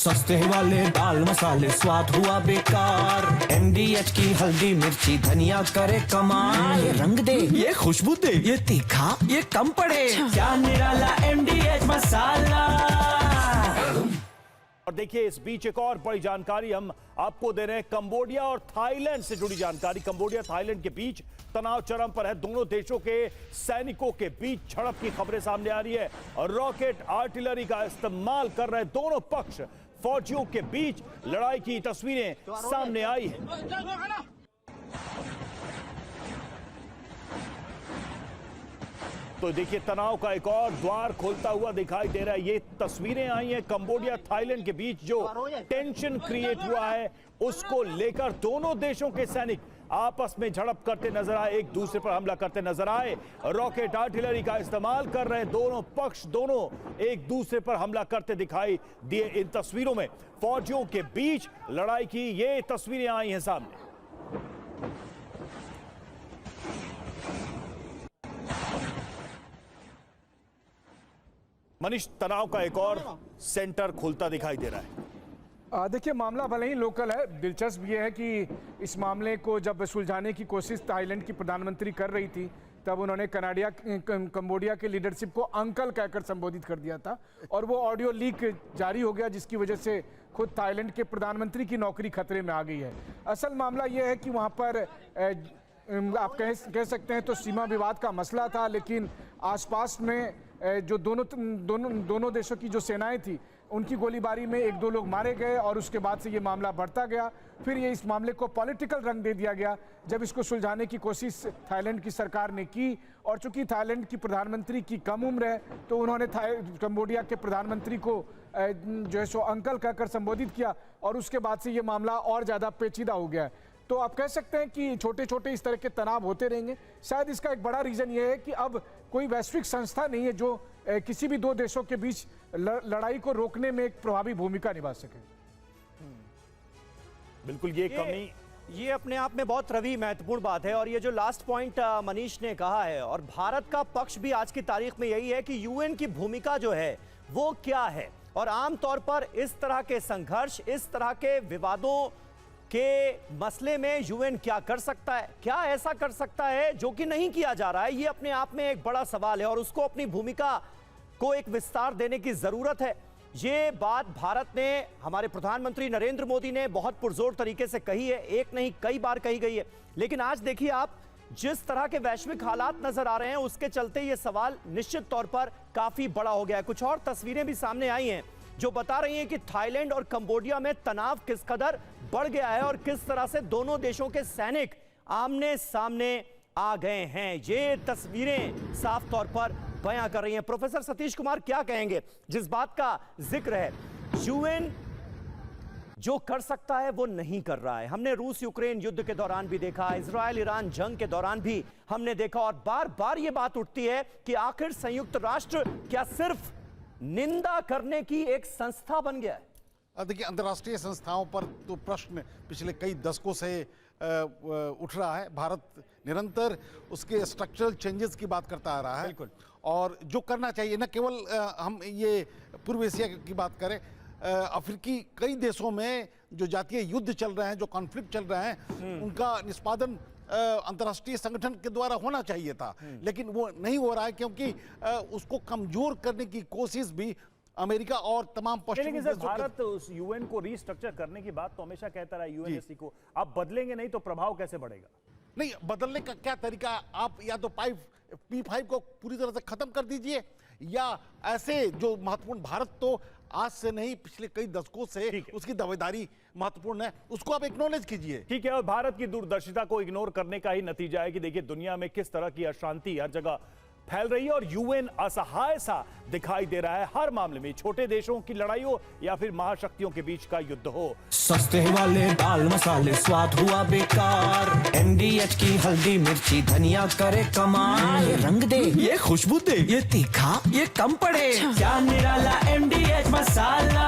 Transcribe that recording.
सस्ते वाले दाल मसाले स्वाद हुआ बेकार। MDH की हल्दी मिर्ची धनिया करे कमाल। ये रंग दे, ये खुशबू दे, ये तीखा, ये कम पड़े। क्या निराला MDH मसाला। और देखिए इस बीच एक और बड़ी जानकारी हम आपको दे रहे हैं। कंबोडिया और थाईलैंड से जुड़ी जानकारी। कंबोडिया थाईलैंड के बीच तनाव चरम पर है। दोनों देशों के सैनिकों के बीच झड़प की खबरें सामने आ रही है और रॉकेट आर्टिलरी का इस्तेमाल कर रहे दोनों पक्ष। फौजियों के बीच लड़ाई की तस्वीरें सामने आई हैं। तो देखिए तनाव का एक और द्वार खोलता हुआ दिखाई दे रहा है। ये तस्वीरें आई हैं कंबोडिया थाईलैंड के बीच जो टेंशन क्रिएट हुआ है उसको लेकर दोनों देशों के सैनिक आपस में झड़प करते नजर आए, एक दूसरे पर हमला करते नजर आए। रॉकेट आर्टिलरी का इस्तेमाल कर रहे दोनों पक्ष, दोनों एक दूसरे पर हमला करते दिखाई दिए। इन तस्वीरों में फौजियों के बीच लड़ाई की ये तस्वीरें आई हैं सामने। मनीष, तनाव का एक और सेंटर खुलता दिखाई दे रहा है। देखिए मामला भले ही लोकल है, दिलचस्प ये है कि इस मामले को जब सुलझाने की कोशिश थाईलैंड की प्रधानमंत्री कर रही थी तब उन्होंने कंबोडिया के लीडरशिप को अंकल कहकर संबोधित कर दिया था और वो ऑडियो लीक जारी हो गया जिसकी वजह से खुद थाईलैंड के प्रधानमंत्री की नौकरी खतरे में आ गई है। असल मामला ये है कि वहाँ पर आप कह सकते हैं तो सीमा विवाद का मसला था, लेकिन आसपास में जो दोनों देशों की जो सेनाएं थी उनकी गोलीबारी में एक दो लोग मारे गए और उसके बाद से ये मामला बढ़ता गया। फिर ये इस मामले को पॉलिटिकल रंग दे दिया गया जब इसको सुलझाने की कोशिश थाईलैंड की सरकार ने की और चूंकि थाईलैंड की प्रधानमंत्री की कम उम्र है तो उन्होंने कंबोडिया के प्रधानमंत्री को जो है सो अंकल कहकर संबोधित किया और उसके बाद से ये मामला और ज़्यादा पेचीदा हो गया। तो आप कह सकते हैं कि छोटे छोटे इस तरह के तनाव होते रहेंगे। शायद इसका एक बड़ा रीज़न ये है कि अब कोई वैश्विक संस्था नहीं है जो किसी भी दो देशों के बीच लड़ाई को रोकने में एक प्रभावी भूमिका निभा सके। बिल्कुल ये अपने आप में बहुत रवि महत्वपूर्ण बात है। और ये जो लास्ट पॉइंट मनीष ने कहा है और भारत का पक्ष भी आज की तारीख में यही है कि यूएन की भूमिका जो है वो क्या है और आमतौर पर इस तरह के संघर्ष, इस तरह के विवादों के मसले में यूएन क्या कर सकता है, क्या ऐसा कर सकता है जो कि नहीं किया जा रहा है। ये अपने आप में एक बड़ा सवाल है और उसको अपनी भूमिका को एक विस्तार देने की जरूरत है। ये बात भारत ने, हमारे प्रधानमंत्री नरेंद्र मोदी ने बहुत पुरजोर तरीके से कही है, एक नहीं कई बार कही गई है। लेकिन आज देखिए आप, जिस तरह के वैश्विक हालात नजर आ रहे हैं उसके चलते ये सवाल निश्चित तौर पर काफी बड़ा हो गया है। कुछ और तस्वीरें भी सामने आई हैं जो बता रही हैं कि थाईलैंड और कंबोडिया में तनाव किस कदर बढ़ गया है और किस तरह से दोनों देशों के सैनिक आमने सामने आ गए हैं। ये तस्वीरें साफ तौर पर बयां कर रही हैं। प्रोफेसर सतीश कुमार क्या कहेंगे जिस बात का जिक्र है, यूएन जो कर सकता है वो नहीं कर रहा है। हमने रूस यूक्रेन युद्ध के दौरान भी देखा, इजराइल ईरान जंग के दौरान भी हमने देखा और बार बार ये बात उठती है कि आखिर संयुक्त राष्ट्र क्या सिर्फ निंदा करने की एक संस्था बन गया है। देखिए अंतर्राष्ट्रीय संस्थाओं पर तो प्रश्न पिछले कई दशकों से उठ रहा है। भारत निरंतर उसके स्ट्रक्चरल चेंजेस की बात करता आ रहा है। बिल्कुल। और जो करना चाहिए, न केवल हम ये पूर्व एशिया की बात करें, अफ्रीकी कई देशों में जो जातीय युद्ध चल रहे हैं, जो कॉन्फ्लिक्ट चल रहे हैं, उनका निष्पादन अंतर्राष्ट्रीय संगठन के द्वारा होना चाहिए था, लेकिन वो नहीं हो रहा है क्योंकि उसको कमजोर करने की कोशिश भी अमेरिका और तमाम पश्चिमी देशों भारत उस यूएन को रीस्ट्रक्चर करने की बात तो हमेशा कहता रहा यूएनएससी को। आप बदलेंगे नहीं तो प्रभाव कैसे बढ़ेगा? नहीं, बदलने का क्या तरीका? आप या तो P5 को पूरी तरह से खत्म कर दीजिए या ऐसे जो महत्वपूर्ण, भारत तो आज से नहीं पिछले कई दशकों से उसकी दावेदारी महत्वपूर्ण है, उसको आप एक्नॉलेज कीजिए। ठीक है, और भारत की दूरदर्शिता को इग्नोर करने का ही नतीजा है कि देखिए दुनिया में किस तरह की अशांति हर जगह फैल रही है और यूएन असहाय सा दिखाई दे रहा है हर मामले में, छोटे देशों की लड़ाई हो या फिर महाशक्तियों के बीच का युद्ध हो। सस्ते वाले दाल मसाले स्वाद हुआ बेकार। MDH की हल्दी मिर्ची धनिया करे कमाल। ये रंग दे, ये खुशबू दे, ये तीखा, ये कम पड़े। क्या निराला MDH मसाला।